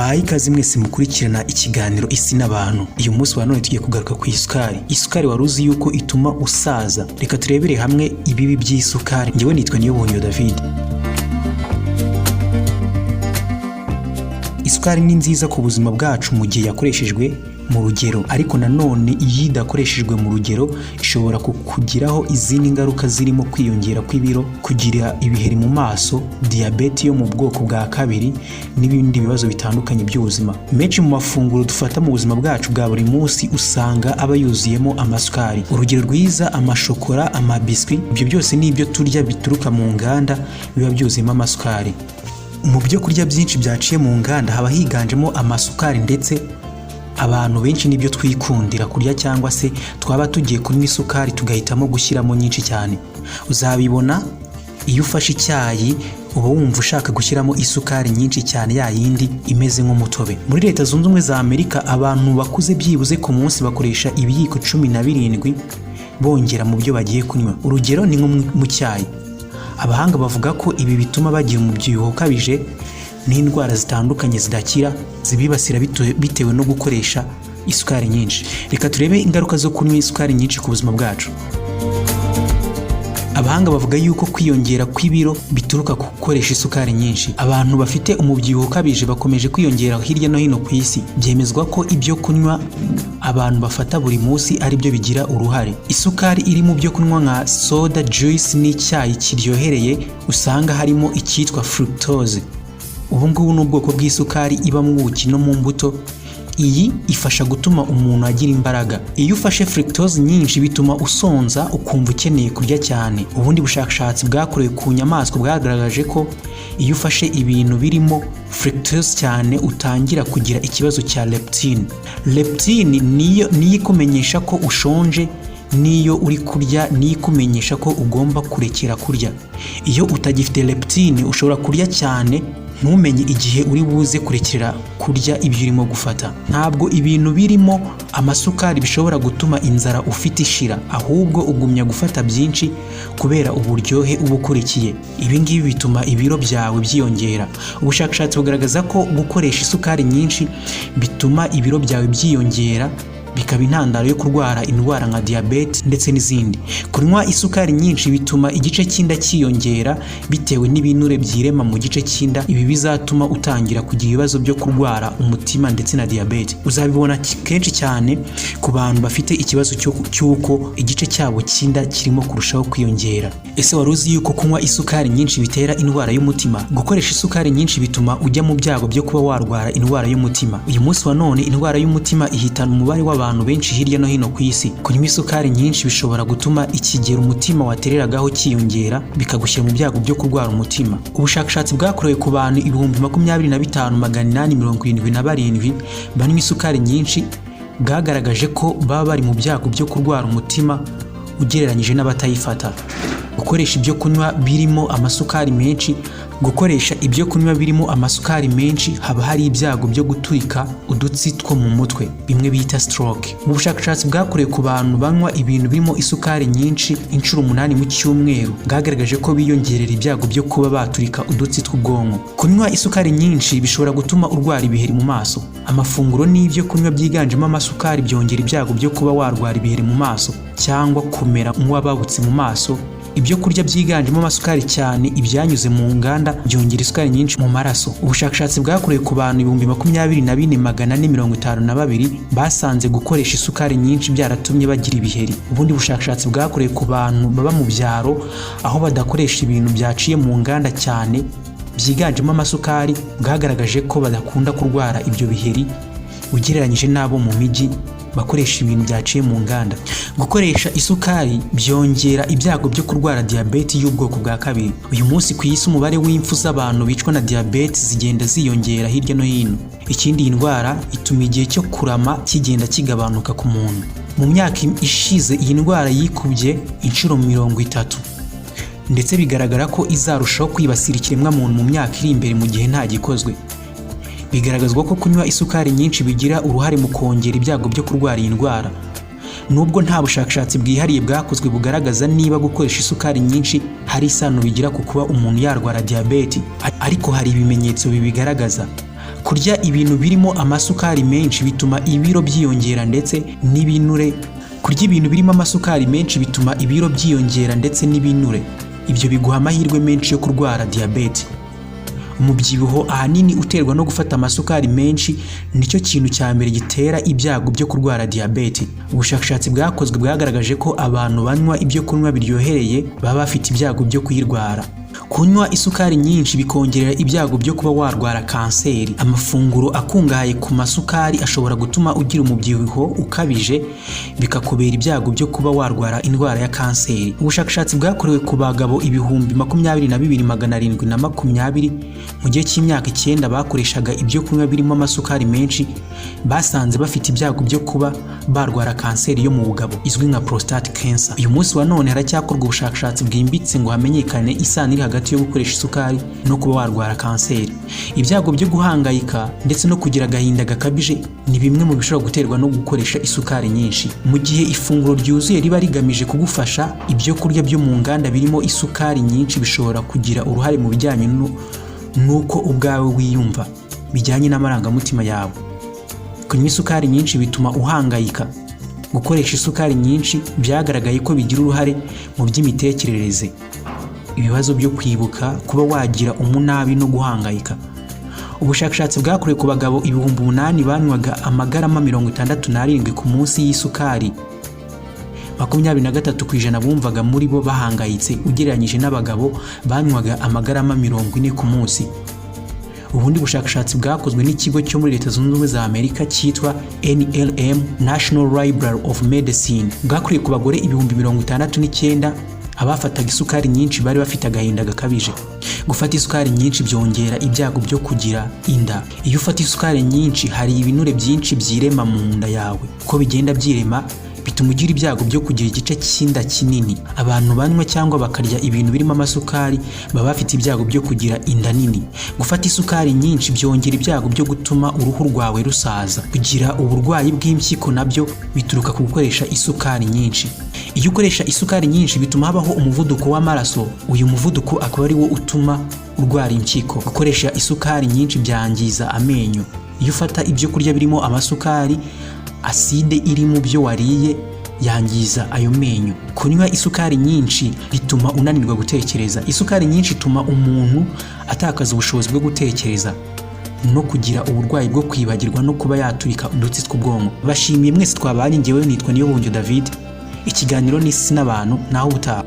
Mbaye ikaze mwese mukurikirana ikiganiro isi n'abantu. Uyu munsi wa none tugiye kugaruka ku isukari. Isukari waruzi yuko ituma usaza. Reka turebere hamwe ibibi by'isukari. Njyewe nitwa Unywa David. Isukari ni nziza ku buzima bwacu mu gihe yakoreshejwe mu rugero, ariko nanone iyo idakoreshejwe mu rugero ishobora kukugiraho izindi ngaruka zirimo kwiyongera kw'ibiro, kugira ibiheri mu maso, diyabete yo mu bwoko bwa kabiri n'ibindi bibazo bitandukanye by'ubuzima. Menshi mu mafunguro dufata mu buzima bwacu bwa buri munsi usanga aba yuzuyemo amasukari. Urugero rwiza: amashokora, amabiswi, ibyo byose ni ibyo turya bituruka mu nganda biba byuzuyemo amasukari. Mu byo kurya byinshi byaciye mu nganda haba higanjemo amasukari, ndetse abantu benshi nibyo twikundira kurya, cyangwa se twaba tugiye kunywa isukari tugahitamo gushyiramo nyinshi cyane. Uzabibona iyo ufashe icyayi uba wumva ushaka gushyiramo isukari nyinshi cyane, ya yindi imeze nk'umutobe. Muri Leta Zunze Ubumwe za Amerika abantu bakuze byibuze ku munsi bakoresha ibiyiko 17 bongera mu byo bagiye kunywa. Urugero ni nko mu cyayi. Abahanga bavuga ko ibi bituma bagira umubyibuho ukabije n'indwara zitandukanye zidakira zibibasira bitewe no gukoresha isukari nyinshi. Reka turebe ingaruka zo kunywa isukari nyinshi ku buzima bwacu. Abahanga bavuga yuko kwiyongera kw'ibiro bituruka ku gukoresha isukari nyinshi. Abantu bafite umubyibuho ukabije bakomeje kwiyongera hirya no hino ku isi. Byemezwa ko ibyo kunywa abantu bafata buri munsi ari byo bigira uruhare. Isukari iri mu byo kunywa nka soda, juice n'icyayi kiryohereye usanga harimo icyitwa fructose. Ubu ngubu ni ubwoko bw'isukari iba mu buki no mu mbuto. Iyi ifasha gutuma umuntu agira imbaraga. Iyo ufashe fructose nyinshi bituma usonza ukumva ukeneye kurya cyane. Ubundi bushakashatsi bwakorewe ku nyamaswa bwagaragaje ko iyo ufashe ibintu birimo fructose cyane utangira kugira ikibazo cya leptine. Leptine niyo ikumenyesha ko ushonje, niyo uri kurya niyo ikumenyesha ko ugomba kurekera kurya. Iyo utagifite leptine ushobora kurya cyane ntumenye igihe uri buze kurekera kurya ibyo urimo gufata. Ntabwo ibintu birimo amasukari bishobora gutuma inzara ufite ishira, ahubwo ugumya gufata byinshi kubera uburyohe uba ukurikiye. Ibi ngibi bituma ibiro byawe byiyongera. Ubushakashatsi bugaragaza ko gukoresha isukari nyinshi bituma ibiro byawe byiyongera, bikaba intandaro yo kurwara indwara nka diyabete ndetse n'izindi. Kunywa isukari nyinshi bituma igice cy'inda cyiyongera bitewe n'ibinure byirema mu gice cy'inda. Ibi bizatuma utangira kugira ibibazo byo kurwara umutima ndetse na diyabete. Uzabibona kenshi cyane ku bantu bafite ikibazo cy'uko igice cyabo cy'inda kirimo kurushaho kwiyongera. Ese wari uzi yuko kunywa isukari nyinshi bitera indwara y'umutima? Gukoresha isukari nyinshi bituma ujya mu byago byo kuba warwara indwara y'umutima. Uyu munsi wa none indwara y'umutima ihitana umubare w'abantu benshi hirya no hino ku isi. Kunywa isukari nyinshi bishobora gutuma ikigero umutima watereragaho cyiyongera, bikagushyira mu byago byo kurwara umutima. Ubushakashatsi bwakorewe ku bantu 25,877 banywa isukari nyinshi bwagaragaje ko baba bari mu byago byo kurwara umutima ugereranyije n'abatayifata. Gukoresha ibyo kunywa birimo amasukari menshi haba hari ibyago byo guturika udutsi two mu mutwe, bimwe bita stroke. Mu bushakashatsi bwakorewe ku bantu banywa ibintu birimo isukari nyinshi inshuro 8 mu cyumweru bwagaragaje ko biyongerera ibyago byo kuba baturika udutsi tw'ubwonko. Kunywa isukari nyinshi bishobora gutuma urwara ibiheri mu maso. Amafunguro n'ibyo kunywa byiganjemo amasukari byongera ibyago byo kuba warwara ibiheri mu maso cyangwa kumera nk'uwababutse mu maso. Ibyo kurya byiganjemo amasukari cyane, ibyanyuze mu nganda byongera isukari nyinshi mu maraso. Ubushakashatsi bwakorewe ku bantu 24,452 basanze gukoresha isukari nyinshi byaratumye bagira ibiheri. Ubundi bushakashatsi bwakorewe ku bantu baba mu byaro aho badakoresha ibintu byaciye mu nganda cyane byiganjemo amasukari bwagaragaje ko badakunda kurwara ibyo biheri ugereranyije n'abo mu mijyi bakoresha ibintu byaciye mu nganda. Gukoresha isukari byongera ibyago byo kurwara diyabete y'ubwoko bwa kabiri. Uyu munsi ku isi umubare w'impfu z'abantu bicwa na diyabete zigenda ziyongera hirya no hino. Ikindi, iyi ndwara ituma igihe cyo kurama kigenda kigabanuka ku muntu. Mu myaka ishize iyi ndwara yikubye inshuro 30, ndetse bigaragara ko izarushaho kwibasira ikiremwamuntu mu myaka iri imbere mu gihe nta gikozwe. Bigaragazwa ko kunywa isukari nyinshi bigira uruhare mu kongera ibyago byo kurwara iyi ndwara. Nubwo nta bushakashatsi bwihariye bwakozwe bugaragaza niba gukoresha isukari nyinshi hari isano bigira ku kuba umuntu yarwara diyabete, ariko hari ibimenyetso bibigaragaza. Kurya ibintu birimo amasukari menshi bituma ibiro byiyongera ndetse n'ibinure. Kurya ibintu birimo amasukari menshi bituma ibiro byiyongera ndetse n'ibinure. Ibyo biguha amahirwe menshi yo kurwara diyabete. Umubyibuho ahanini uterwa no gufata amasukari menshi nicyo kintu cya mbere gitera ibyago byo kurwara diyabete. Ubushakashatsi bwakozwe bwagaragaje ko abantu banywa ibyo kunywa biryohereye baba bafite ibyago byo kuyirwara. Kunywa isukari nyinshi bikongerera ibyago byo kuba warwara kanseri. Amafunguro akungahaye ku masukari ashobora gutuma ugira umubyibuho ukabije bikakubera ibyago byo kuba warwara indwara ya kanseri. Ubushakashatsi bwakorewe ku bagabo 22,720 mu gihe cy'imyaka 9 bakoreshaga ibyo kunywa birimo amasukari menshi basanze bafite ibyago byo kuba barwara kanseri yo mu bugabo izwi nka prostate cancer. Uyu munsi wa none haracyakorwa ubushakashatsi bwimbitse ngo hamenyekane isano iri hagati yo gukoresha isukari no kuba warwara kanseri. Ibyago byo guhangayika ndetse no kugira agahinda gakabije ni bimwe mu bishobora guterwa no gukoresha isukari nyinshi. Mu gihe ifunguro ryuzuye riba rigamije kugufasha, ibyo kurya byo mu nganda birimo isukari nyinshi bishobora kugira uruhare mu bijyanye nuko ubwawe wiyumva bijyanye n'amarangamutima yawe. Kunywa isukari nyinshi bituma uhangayika. Gukoresha isukari nyinshi byagaragaye ko bigira uruhare mu by'imitekerereze, ibibazo byo kwibuka, kuba wagira umunabi no guhangayika. Ubushakashatsi bwakorewe ku bagabo 8,000 banywaga amagarama 67 ku munsi y'isukari. 23% bumvaga muri bo bahangayitse ugereranyije n'abagabo banywaga amagarama 40 ku munsi. Ubundi bushakashatsi bwakozwe n'ikigo cyo muri Leta Zunze Ubumwe za Amerika cyitwa NLM National Library of Medicine bwakorewe ku bagore 69,000 abafataga isukari nyinshi bari bafite agahinda gakabije. Gufata isukari nyinshi byongera ibyago byo kugira inda. Iyo ufata isukari nyinshi hari ibinure byinshi byirema mu nda yawe. Ko bigenda byirema bituma ugira ibyago byo kugira igice cy'inda kinini. Abantu banywa cyangwa bakarya ibintu birimo amasukari baba bafite ibyago byo kugira inda nini. Gufata isukari nyinshi byongera ibyago byo gutuma uruhu rwawe rusaza. Kugira uburwayi bw'impyiko nabyo bituruka ku gukoresha isukari nyinshi. Iyo ukoresha isukari nyinshi bituma habaho umuvuduko w'amaraso. Uyu muvuduko akaba ari wo utuma urwara impyiko. Gukoresha isukari nyinshi byangiza amenyo. Iyo ufata ibyo kurya birimo amasukari, aside iri mu byo wariye yangiza ayo menyo. Kunywa isukari nyinshi bituma unanirwa gutekereza. Isukari nyinshi ituma umuntu atakaza ubushobozi bwo gutekereza no kugira uburwayi bwo kwibagirwa no kuba yaturika udutsi tw'ubwonko. Bashimiye mwese twabanye, njyewe nitwa Niba David. Ikiganiro n'isi n'abantu naho ubutaha.